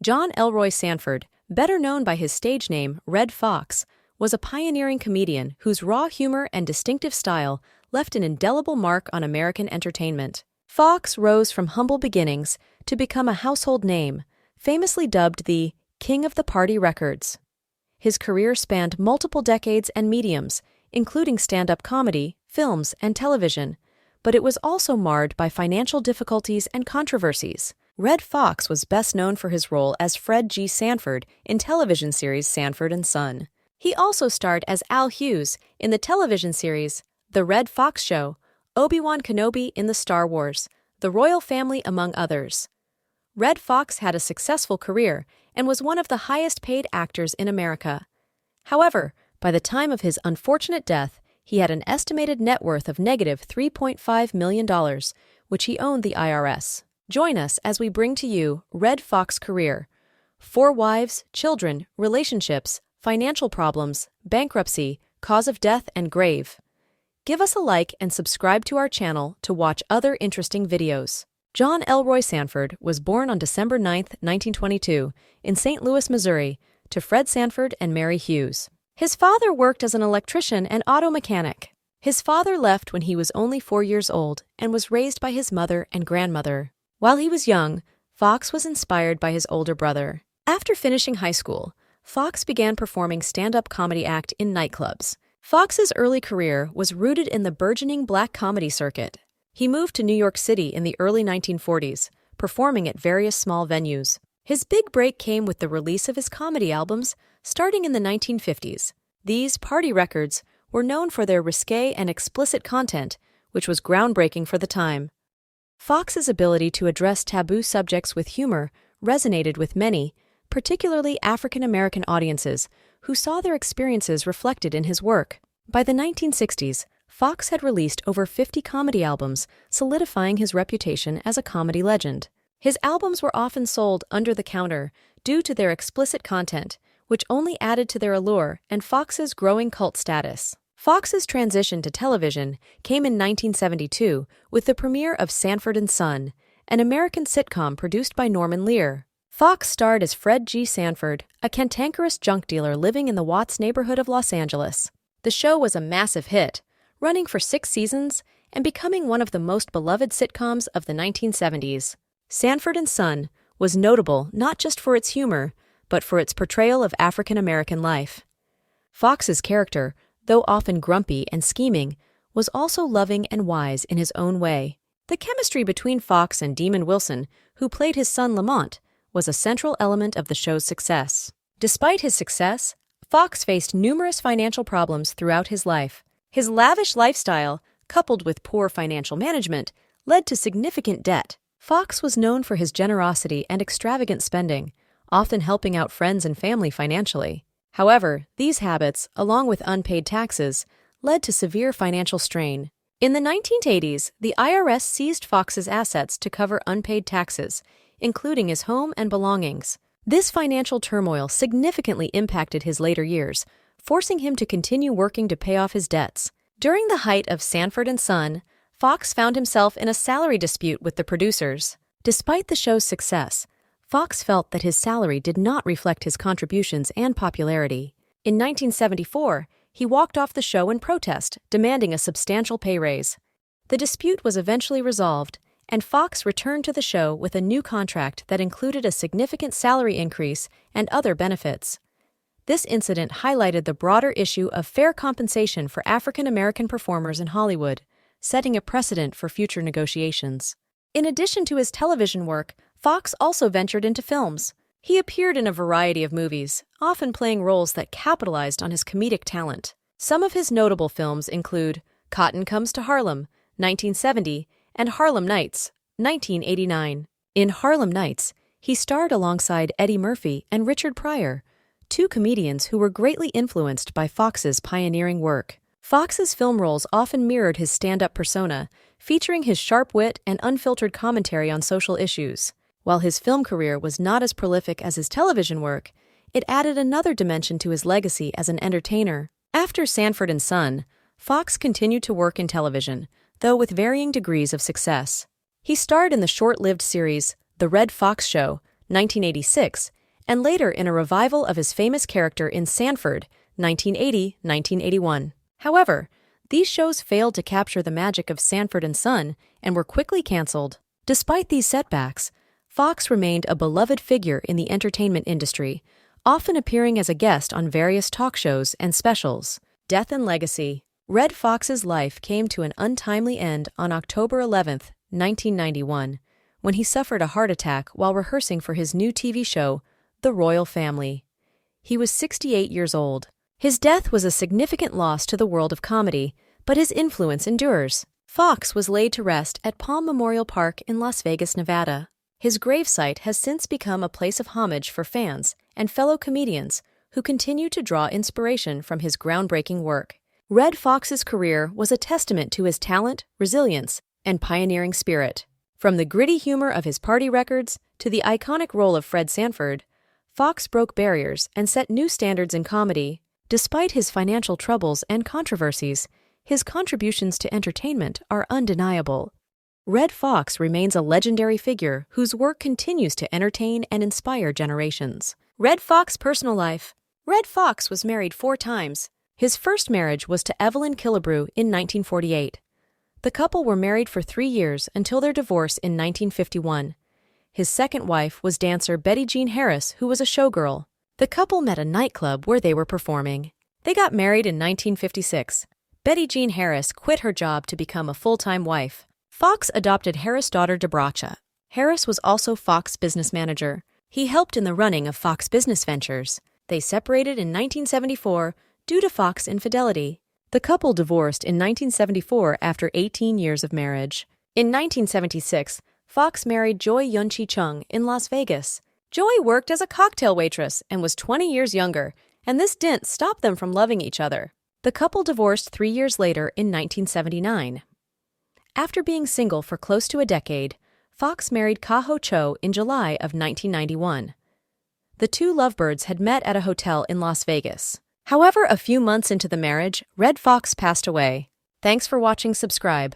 John Elroy Sanford, better known by his stage name Redd Foxx, was a pioneering comedian whose raw humor and distinctive style left an indelible mark on American entertainment. Foxx rose from humble beginnings to become a household name, famously dubbed the King of the Party Records. His career spanned multiple decades and mediums, including stand-up comedy, films, and television, but it was also marred by financial difficulties and controversies. Redd Foxx was best known for his role as Fred G. Sanford in television series Sanford and Son. He also starred as Al Hughes in the television series The Redd Foxx Show, Obi-Wan Kenobi in the Star Wars, The Royal Family, among others. Redd Foxx had a successful career and was one of the highest-paid actors in America. However, by the time of his unfortunate death, he had an estimated net worth of negative $3.5 million, which he owed the IRS. Join us as we bring to you Redd Foxx's career: 4 wives, children, relationships, financial problems, bankruptcy, cause of death, and grave. Give us a like and subscribe to our channel to watch other interesting videos. John Elroy Sanford was born on December 9, 1922, in St. Louis, Missouri, to Fred Sanford and Mary Hughes. His father worked as an electrician and auto mechanic. His father left when he was only 4 years old and was raised by his mother and grandmother. While he was young, Foxx was inspired by his older brother. After finishing high school, Foxx began performing stand-up comedy act in nightclubs. Foxx's early career was rooted in the burgeoning black comedy circuit. He moved to New York City in the early 1940s, performing at various small venues. His big break came with the release of his comedy albums, starting in the 1950s. These party records were known for their risque and explicit content, which was groundbreaking for the time. Foxx's ability to address taboo subjects with humor resonated with many, particularly African-American audiences, who saw their experiences reflected in his work. By the 1960s, Foxx had released over 50 comedy albums, solidifying his reputation as a comedy legend. His albums were often sold under the counter due to their explicit content, which only added to their allure and Foxx's growing cult status. Foxx's transition to television came in 1972 with the premiere of Sanford and Son, an American sitcom produced by Norman Lear. Foxx starred as Fred G. Sanford, a cantankerous junk dealer living in the Watts neighborhood of Los Angeles. The show was a massive hit, running for 6 seasons and becoming one of the most beloved sitcoms of the 1970s. Sanford and Son was notable not just for its humor, but for its portrayal of African American life. Foxx's character, though often grumpy and scheming, was also loving and wise in his own way. The chemistry between Foxx and Demon Wilson, who played his son Lamont, was a central element of the show's success. Despite his success, Foxx faced numerous financial problems throughout his life. His lavish lifestyle, coupled with poor financial management, led to significant debt. Foxx was known for his generosity and extravagant spending, often helping out friends and family financially. However, these habits, along with unpaid taxes, led to severe financial strain. In the 1980s, the IRS seized Foxx's assets to cover unpaid taxes, including his home and belongings. This financial turmoil significantly impacted his later years, forcing him to continue working to pay off his debts. During the height of Sanford and Son, Foxx found himself in a salary dispute with the producers. Despite the show's success, Foxx felt that his salary did not reflect his contributions and popularity. In 1974, he walked off the show in protest, demanding a substantial pay raise. The dispute was eventually resolved, and Foxx returned to the show with a new contract that included a significant salary increase and other benefits. This incident highlighted the broader issue of fair compensation for African American performers in Hollywood, setting a precedent for future negotiations. In addition to his television work, Foxx also ventured into films. He appeared in a variety of movies, often playing roles that capitalized on his comedic talent. Some of his notable films include Cotton Comes to Harlem, 1970, and Harlem Nights, 1989. In Harlem Nights, he starred alongside Eddie Murphy and Richard Pryor, 2 comedians who were greatly influenced by Foxx's pioneering work. Foxx's film roles often mirrored his stand-up persona, featuring his sharp wit and unfiltered commentary on social issues. While his film career was not as prolific as his television work, it added another dimension to his legacy as an entertainer. After Sanford and Son, Foxx continued to work in television, though with varying degrees of success. He starred in the short-lived series The Redd Foxx Show, 1986, and later in a revival of his famous character in Sanford, 1980-1981. However, these shows failed to capture the magic of Sanford and Son and were quickly canceled. Despite these setbacks, Foxx remained a beloved figure in the entertainment industry, often appearing as a guest on various talk shows and specials. Death and legacy. Redd Foxx's life came to an untimely end on October 11, 1991, when he suffered a heart attack while rehearsing for his new TV show, The Royal Family. He was 68 years old. His death was a significant loss to the world of comedy, but his influence endures. Foxx was laid to rest at Palm Memorial Park in Las Vegas, Nevada. His gravesite has since become a place of homage for fans and fellow comedians who continue to draw inspiration from his groundbreaking work. Redd Foxx's career was a testament to his talent, resilience, and pioneering spirit. From the gritty humor of his party records to the iconic role of Fred Sanford, Foxx broke barriers and set new standards in comedy. Despite his financial troubles and controversies, his contributions to entertainment are undeniable. Redd Foxx remains a legendary figure whose work continues to entertain and inspire generations. Redd Foxx's personal life. Redd Foxx was married 4 times. His first marriage was to Evelyn Killebrew in 1948. The couple were married for 3 years until their divorce in 1951. His second wife was dancer Betty Jean Harris, who was a showgirl. The couple met a nightclub where they were performing. They got married in 1956. Betty Jean Harris quit her job to become a full-time wife. Foxx adopted Harris' daughter Debracha. Harris was also Foxx's business manager. He helped in the running of Fox business ventures. They separated in 1974 due to Foxx's infidelity. The couple divorced in 1974 after 18 years of marriage. In 1976, Foxx married Joy Yun-Chi Chung in Las Vegas. Joy worked as a cocktail waitress and was 20 years younger, and this didn't stop them from loving each other. The couple divorced 3 years later in 1979. After being single for close to a decade, Foxx married Ka-Ho Cho in July of 1991. The two lovebirds had met at a hotel in Las Vegas. However, a few months into the marriage, Redd Foxx passed away. Thanks for watching. Subscribe.